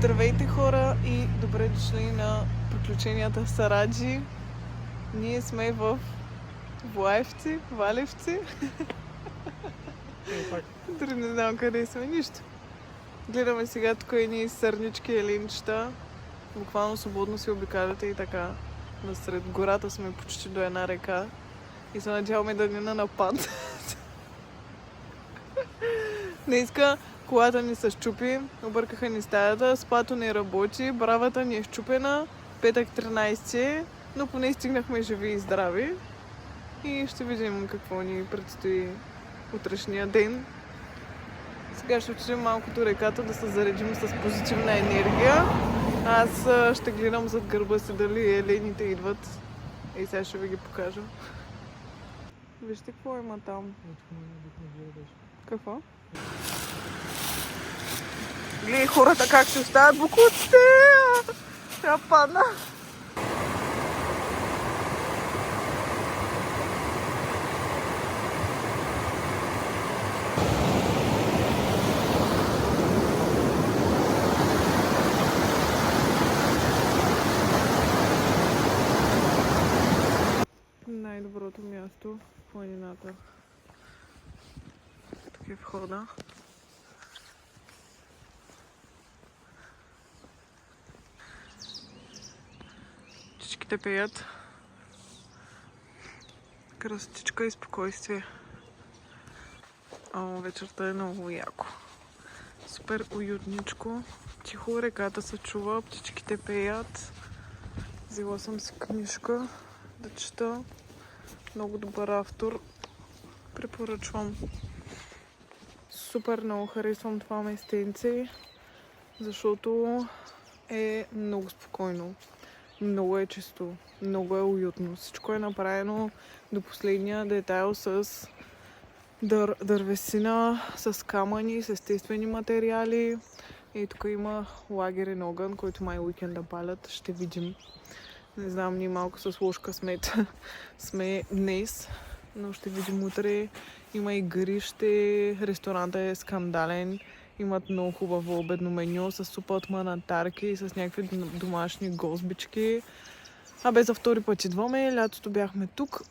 Здравейте хора и добре дошли на приключенията в Сараджи. Ние сме в Валевци. Дори не знам къде сме, нищо. Гледаме сега тук едни сърнички и ленчета. Буквално свободно си обикаляте и така. Насред гората сме почти до една река. И се надяваме да не на напад. Днеска колата ни се щупи, объркаха ни стаята, спато не работи, бравата ни е щупена, петък 13, но поне стигнахме живи и здрави. И ще видим какво ни предстои утрешния ден. Сега ще отидем малко до реката да се заредим с позитивна енергия. Аз ще гледам зад гърба си дали елените идват. И сега ще ви ги покажа. Вижте какво има там. Какво? Гледай хората как се оставят бокуците! Трябва падна! Най-доброто място в планината. Тук е входа. Птичките пеят. Красотичка и спокойствие. Вечерта е много яко. Супер уютничко. Тихо, реката се чува, птичките пеят. Взела съм си книжка да чета. Много добър автор. Препоръчвам. Супер много харесвам това местенце, защото е много спокойно. Много е чисто, много е уютно. Всичко е направено до последния детайл с дървесина, с камъни, с естествени материали. И тук има лагерен огън, който май уикенда палят. Ще видим. Не знам, ние малко с лош късмет сме днес, но ще видим утре. Има и гърище, ресторанта е скандален. Имат много хубаво обедно меню с супа от манатарки и с някакви домашни гозбички. За втори път идваме. Лятото бяхме тук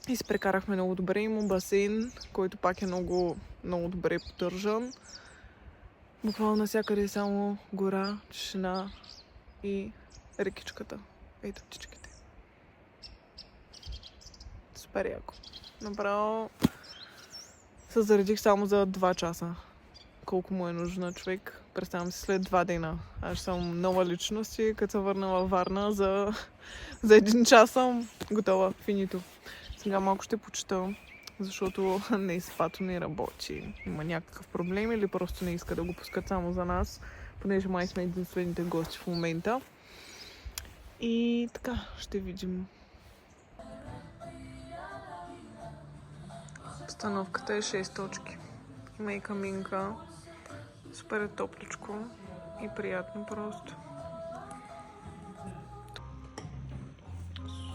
и се прекарахме много добре. Има басейн, който пак е много, много добре поддържан. Буквално навсякъде е само гора, тишина и рекичката. Ето птичките. Супер яко. Направо се заредих само за 2 часа. Колко му е нужно на човек. Представям си след 2 дена. Аз съм нова личност и като се върна във Варна за 1 час съм готова. Финито. Сега малко ще почета, защото не спато не работи. Има някакъв проблем или просто не иска да го пускат само за нас, понеже май сме единствените гости в момента. И така, ще видим. Обстановката е 6 точки. Има и каминка. Супер е топличко и приятно просто.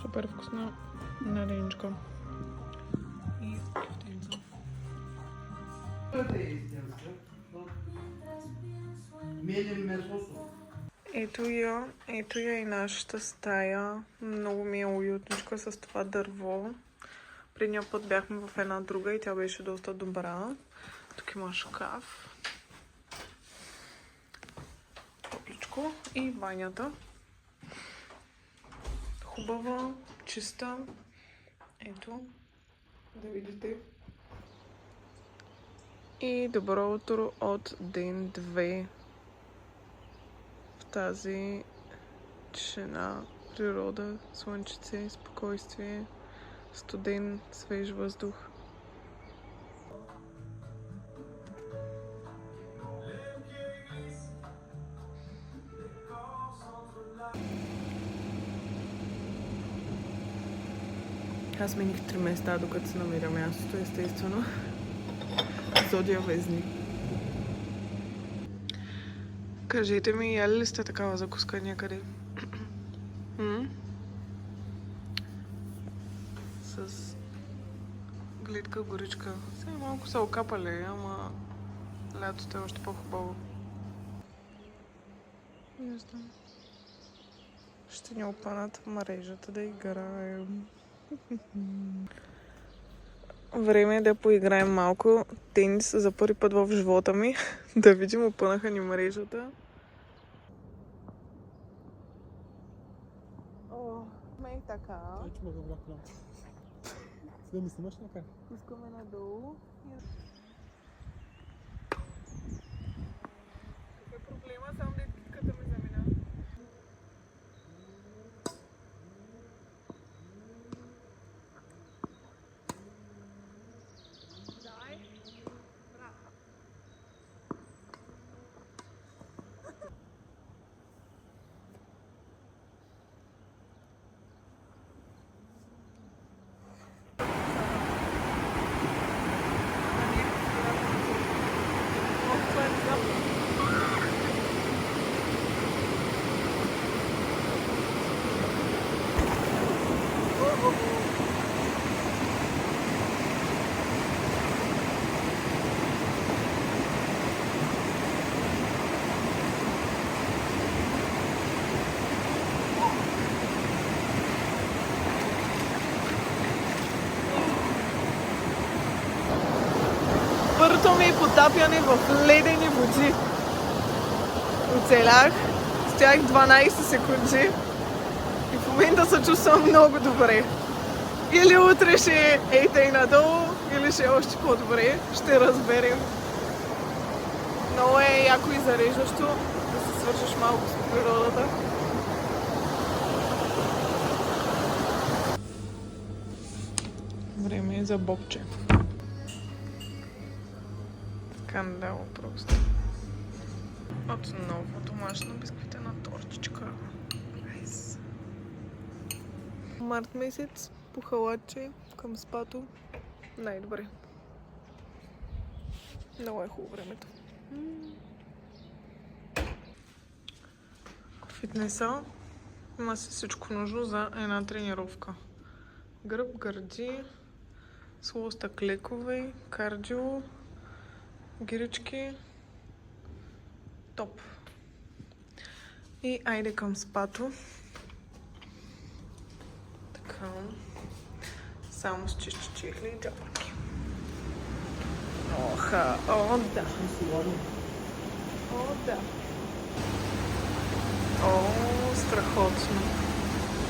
Супер вкусна нареничка. И кефтенца. Ето я и нашата стая. Много ми е уютничка с това дърво. Предния път бяхме в една друга и тя беше доста добра. Тук има шкаф. Топличко. И банята. Хубава, чиста. Ето. Да видите. И добро утро от ден 2. В тази тишина, природа, слънчице, спокойствие, студен, свеж въздух. Аз смених 3 места, докато се намиря мястото, естествено. Зодия Везник. Кажете ми, яли ли сте такава закуска някъде? С гледка горичка. Сега малко са окапали, ама лятото е още по-хубаво. Не знам. Ще ни опанат мрежата да играем. Време е да поиграем малко тенис за първи път в живота ми. Да видим, опънаха ни мрежата. О, мей така. Да ми снимаш на как? Пускаме надолу. Какъв е проблема? Само да китката ми замина. Дай. Браво. Първото ми потапяне в ледени води. Оцелях. Стоях 12 секунди. И в момента се чувствам много добре. Или утре ще ейте и надолу, или ще е още по-добре. Ще разберем. Много е яко и зареждащо да се свържеш малко с природата. Време е за бобче. Скандал просто. Отново домашна бисквитена тортичка. Найс. Март месец по халатче към спато. Най-добре. Много е хубаво времето. В фитнеса има си всичко нужно за една тренировка. Гръб, гърди, слоста клекове, кардио, гирички, топ. И айде към спато. Така. Само с чисти чехли и джапки. Оха, о да. О да. О, страхотно.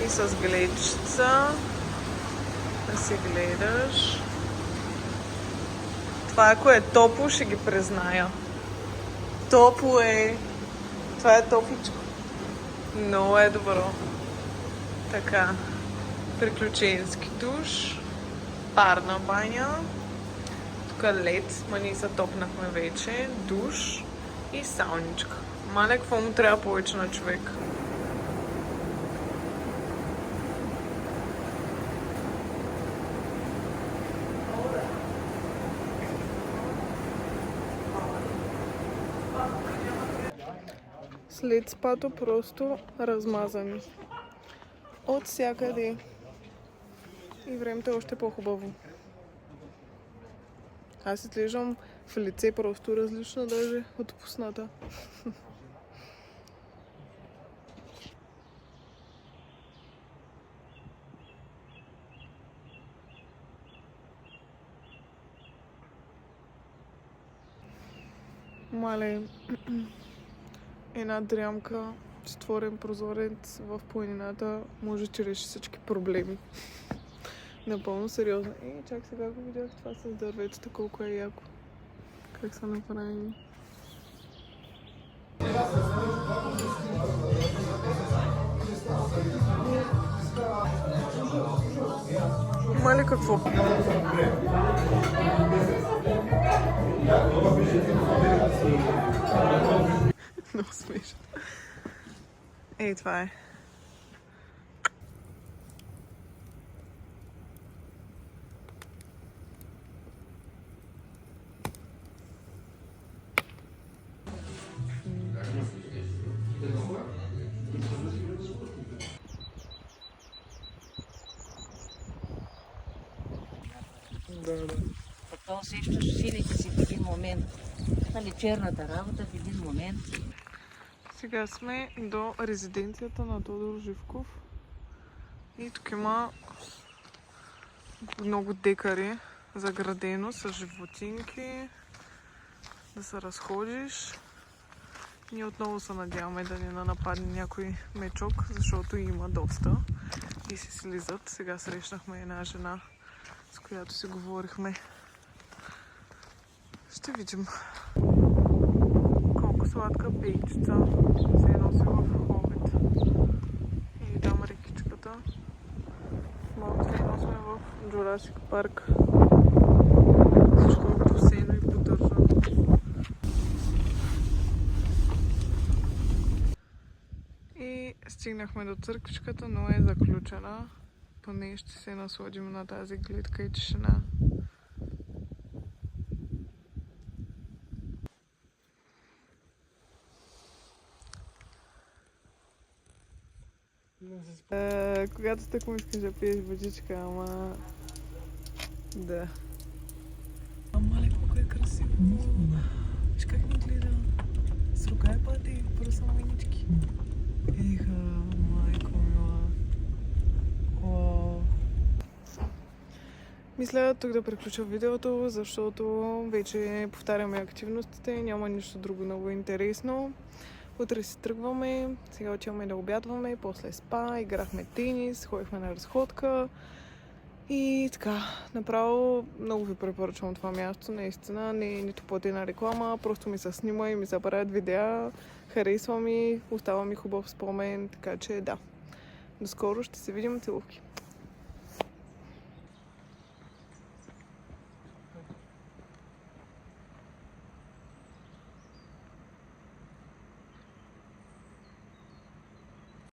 И с гледчица да си гледаш. Това ако е топло, ще ги призная. Топло е. Това е топличко. Много е добро. Така. Приключенски душ. Парна баня. Тук лед. Ма ние се топнахме вече. Душ. И сауничка. Мале, какво му трябва повече на човек? След спато просто размазани. От всякъде. И времето е още по-хубаво. Аз изглеждам в лице просто различно даже от пусната. Мале, една дрямка, четворен прозорец в планината може да реши всички проблеми. Напълно сериозно. Чак сега го видях това с дърветата, колко е яко. Как са направени. Има ли какво? Много смешно. Ей, това е. Да. Потом сещаш силите си в един момент. Нали, черната работа в един момент. Сега сме до резиденцията на Тодор Живков. И тук има много декари заградено с животинки. Да се разходиш. Ние отново се надяваме да не нападне някой мечок, защото има доста и си слизат. Сега срещнахме една жена, с която си говорихме. Ще видим. Колко сладка пейчица се носи в Хобит. И там рекичката. Малко се носим в Джурасик парк. Всичко е посено и поддържано. И стигнахме до църквичката, но е заключена. Поне ще се насладим на тази гледка и тишина. Когато тъкмо искаш да пиеш водичка, ама... Да. Мале, колко е красиво! Виж как ме гледа. С рука е пати, просто мънички. Еха, майко мила. Уау. Мисля тук да приключа видеото, защото вече повтаряме активностите, няма нищо друго много интересно. Утре си тръгваме, сега отиваме да обядваме, после спа, играхме тенис, ходихме на разходка и така, направо много ви препоръчвам това място, наистина не е нито платена реклама, просто ми се снима и ми се правят видеа, харесва ми, остава ми хубав спомен, така че да. До скоро, ще се видим, целувки!